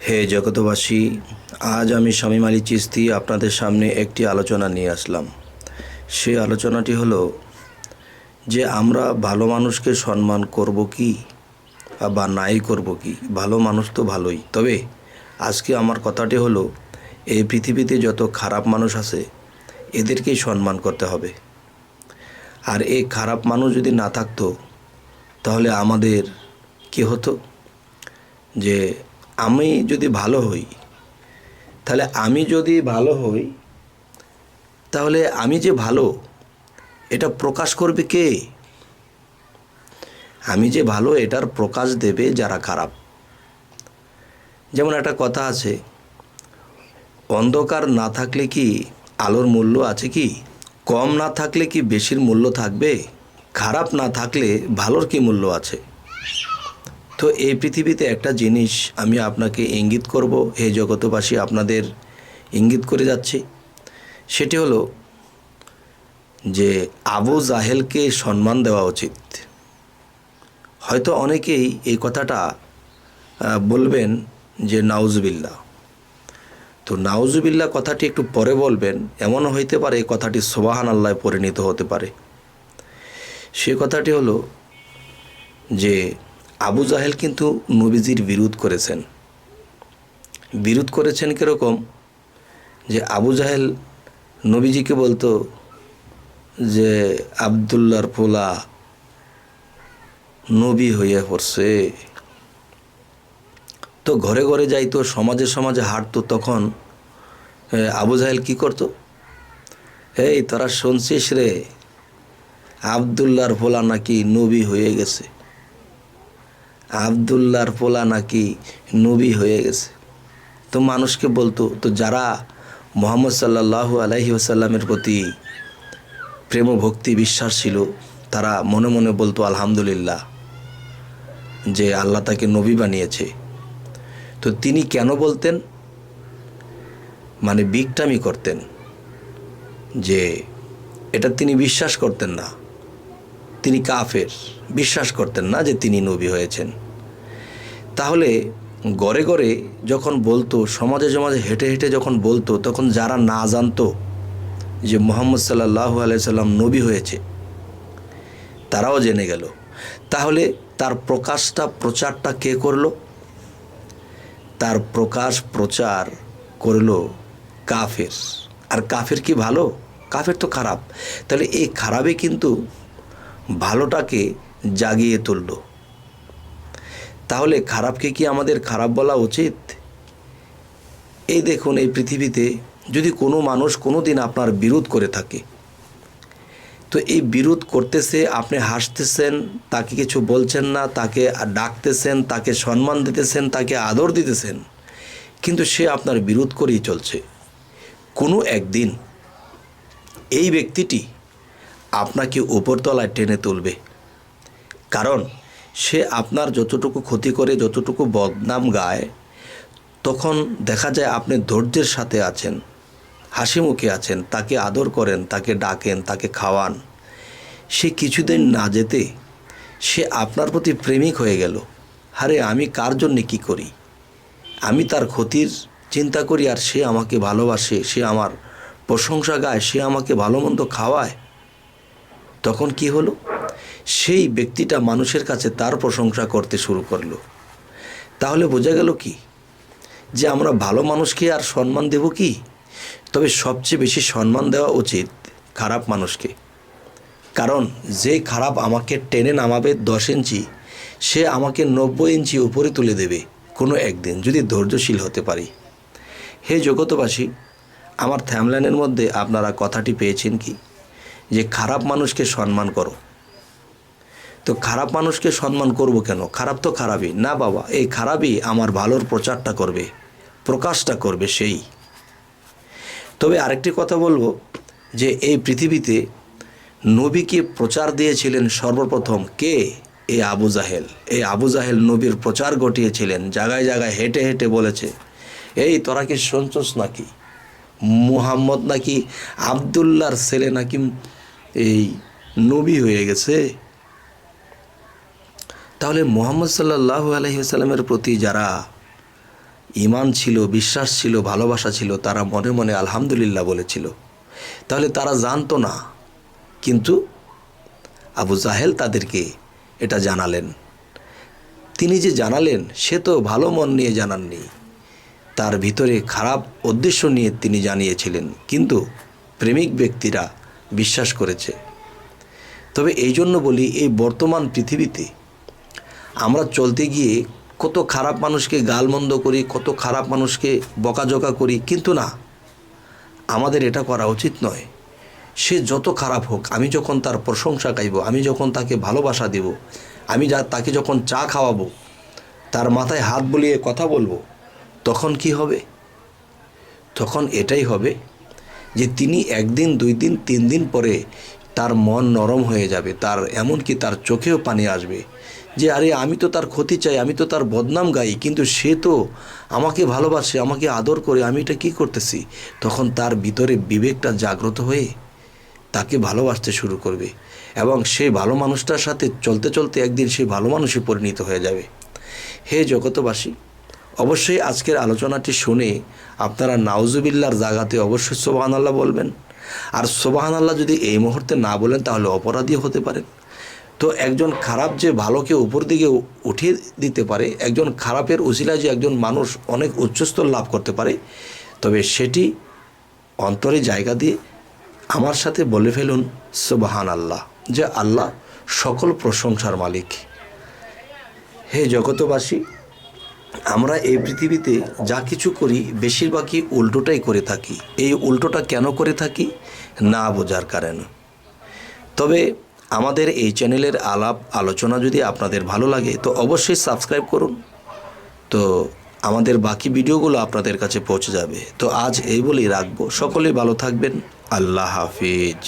হে জগতবাসী, আজ আমি শামীম আলী চিশতি আপনাদের সামনে একটি আলোচনা নিয়ে আসলাম। সেই আলোচনাটি হলো যে আমরা ভালো মানুষকে সম্মান করব কি বা নাই করব কি। ভালো মানুষ তো ভালোই, তবে আজকে আমার কথাটি হলো এই পৃথিবীতে যত খারাপ মানুষ আছে এদেরকেই সম্মান করতে হবে। আর এই খারাপ মানুষ যদি না থাকতো তাহলে আমাদের কি হতো, যে আমি যদি ভালো হই তাহলে আমি যে ভালো এটা প্রকাশ করবে কে? আমি যে ভালো এটার প্রকাশ দেবে যারা খারাপ। যেমন একটা কথা আছে, অন্ধকার না থাকলে কি আলোর মূল্য আছে কি? কম না থাকলে কি বেশির মূল্য থাকবে? খারাপ না থাকলে ভালোর কি মূল্য আছে? তো এই পৃথিবীতে একটা জিনিস আমি আপনাকে ইঙ্গিত করব, হে জগতবাসী, আপনাদের ইঙ্গিত করে যাচ্ছি। সেটি হলো যে আবু জাহেলকে সম্মান দেওয়া উচিত। হয়তো অনেকেই এই কথাটা বলবেন যে নাউজুবিল্লাহ। তো নাউজুবিল্লাহ কথাটি একটু পরে বলবেন, এমনও হইতে পারে এই কথাটি সুবহানাল্লাহ পরিণত হতে পারে। সে কথাটি হলো যে আবু জাহেল কিন্তু নবীজির বিরোধ করেছেন। কীরকম? যে আবু জাহেল নবীজিকে বলতো যে আবদুল্লাহর পোলা নবী হইয়া পড়ছে। তো ঘরে ঘরে যাইতো, সমাজে সমাজে হাঁটতো। তখন আবু জাহেল কী করতো? এই তোরা শুনছিস রে, আবদুল্লাহর পোলা নাকি নবী হয়ে গেছে, আবদুল্লাহর পোলা নাকি নবী হয়ে গেছে। তো মানুষকে বলতো। তো যারা মুহাম্মদ সাল্লাল্লাহু আলাইহি ওয়াসাল্লামের প্রতি প্রেম ভক্তি বিশ্বাস ছিল, তারা মনে মনে বলতো আলহামদুলিল্লাহ যে আল্লাহ তাকে নবী বানিয়েছে। তো তিনি কেন বলতেন? মানে বিগটামি করতেন, যে এটা তিনি বিশ্বাস করতেন না, তিনি কাফের, বিশ্বাস করতেন না যে তিনি নবী হয়েছেন। তাহলে ঘরে ঘরে যখন বলতো, সমাজে সমাজে হেঁটে হেঁটে যখন বলতো, তখন যারা না জানতো যে মুহাম্মদ সাল্লাল্লাহু আলাইহি সাল্লাম নবী হয়েছে, তারাও জেনে গেল। তাহলে তার প্রচারটা কে করলো? তার প্রচার করলো কাফের। আর কাফের কি ভালো? কাফের তো খারাপ। তাহলে এই খারাপে কিন্তু ভালোটাকে জাগিয়ে তুলল। তাহলে খারাপকে কি আমাদের খারাপ বলা উচিত? এই দেখুন, এই পৃথিবীতে যদি কোনো মানুষ কোনো দিন আপনার বিরোধ করে থাকে, তো এই বিরোধ করতেছে, আপনি হাসতেছেন, তাকে কিছু বলছেন না, তাকে ডাকতেছেন, তাকে সম্মান দিতেছেন, তাকে আদর দিতেছেন, কিন্তু সে আপনার বিরোধ করেই চলছে। কোনো একদিন এই ব্যক্তিটি আপনাকে উপরতলায় টেনে তুলবে। কারণ সে আপনার যতটুকু ক্ষতি করে, যতটুকু বদনাম গায়, তখন দেখা যায় আপনি ধৈর্যের সাথে আছেন, হাসি মুখে আছেন, তাকে আদর করেন, তাকে ডাকেন, তাকে খাওয়ান। সে কিছুদিন না যেতে সে আপনার প্রতি প্রেমিক হয়ে গেল। আরে আমি কার জন্যে কী করি, আমি তার ক্ষতির চিন্তা করি, আর সে আমাকে ভালোবাসে, সে আমার প্রশংসা গায়, সে আমাকে ভালো মন্দ খাওয়ায়। তখন কি হলো? সেই ব্যক্তিটা মানুষের কাছে তার প্রশংসা করতে শুরু করলো। তাহলে বোঝা গেল কি, যে আমরা ভালো মানুষকে আর সম্মান দেব কি? তবে সবচেয়ে বেশি সম্মান দেওয়া উচিত খারাপ মানুষকে। কারণ যে খারাপ আমাকে টেনে নামাবে 10 ইঞ্চি, সে আমাকে 90 ইঞ্চি উপরে তুলে দেবে কোনো একদিন, যদি ধৈর্যশীল হতে পারি। হে জগতবাসী, আমার থাম্বনেলের মধ্যে আপনারা কথাটি পেয়েছেন কি, যে খারাপ মানুষকে সম্মান করো। তো খারাপ মানুষকে সম্মান করব কেন? খারাপ তো খারাপই না বাবা, এই খারাপই আমার ভালোর প্রচারটা করবে, প্রকাশটা করবে সেই। তবে আরেকটি কথা বলবো, যে এই পৃথিবীতে নবীকে প্রচার দিয়েছিলেন সর্বপ্রথম কে? এই আবু জাহেল। এই আবু জাহেল নবীর প্রচার ঘটিয়েছিলেন, জায়গায় জায়গায় হেঁটে হেঁটে বলেছে, এই তোরা কি শুনছস নাকি মুহাম্মদ নাকি আবদুল্লাহর ছেলে নাকি এই নবী হয়ে গেছে? তাহলে মুহাম্মদ সাল্লাল্লাহু আলাইহি ওয়াসাল্লামের প্রতি যারা ঈমান ছিল, বিশ্বাস ছিল, ভালোবাসা ছিল, তারা মনে মনে আলহামদুলিল্লাহ বলেছিল। তাহলে তারা জানতো না, কিন্তু আবু জাহেল তাদেরকে এটা জানালেন। তিনি যে জানালেন সে তো ভালো মন নিয়ে জানাননি, তার ভিতরে খারাপ উদ্দেশ্য নিয়ে তিনি জানিয়েছিলেন, কিন্তু প্রেমিক ব্যক্তিরা বিশ্বাস করেছে। তবে এই জন্য বলি, এই বর্তমান পৃথিবীতে আমরা চলতে গিয়ে কত খারাপ মানুষকে গালমন্দ করি, কত খারাপ মানুষকে বকাঝকা করি, কিন্তু না, আমাদের এটা করা উচিত নয়। সে যত খারাপ হোক, আমি যখন তার প্রশংসা গাইব, আমি যখন তাকে ভালোবাসা দেব, আমি তাকে যখন চা খাওয়াবো, তার মাথায় হাত বুলিয়ে কথা বলবো, তখন কি হবে? তখন এটাই হবে যে তিনি একদিন, 2 দিন, 3 দিন পরে তার মন নরম হয়ে যাবে, তার এমনকি তার চোখেও পানি আসবে যে আরে আমি তো তার ক্ষতি চাই, আমি তো তার বদনাম গাই, কিন্তু সে তো আমাকে ভালোবাসে, আমাকে আদর করে, আমি এটা কী করতেছি? তখন তার ভিতরে বিবেকটা জাগ্রত হয়ে তাকে ভালোবাসতে শুরু করবে, এবং সেই ভালো মানুষটার সাথে চলতে চলতে একদিন সেই ভালো মানুষে পরিণত হয়ে যাবে। হে জগতবাসী, অবশ্যই আজকের আলোচনাটি শুনে আপনারা নাউজুবিল্লাহর জায়গাতে অবশ্যই সুবহানাল্লাহ বলবেন। আর সুবহানাল্লাহ যদি এই মুহূর্তে না বলেন তাহলে অপরাধী হতে পারেন। তো একজন খারাপ যে ভালোকে উপর দিকে উঠিয়ে দিতে পারে, একজন খারাপের উসিলায় যে একজন মানুষ অনেক উচ্চস্তর লাভ করতে পারে, তবে সেটি অন্তরে জায়গা দিয়ে আমার সাথে বলে ফেলুন সুবহানাল্লাহ, যে আল্লাহ সকল প্রশংসার মালিক। হে জগতবাসী, আমরা এই পৃথিবীতে যা কিছু করি বেশিরভাগই উল্টোটাই করে থাকি। এই উল্টোটা কেন করে থাকি? না বোঝার কারণে। তবে আমাদের এই চ্যানেলের আলাপ আলোচনা যদি আপনাদের ভালো লাগে তো অবশ্যই সাবস্ক্রাইব করুন, তো আমাদের বাকি ভিডিওগুলো আপনাদের কাছে পৌঁছে যাবে। তো আজ এই বলেই রাখবো, সকলেই ভালো থাকবেন। আল্লাহ হাফিজ।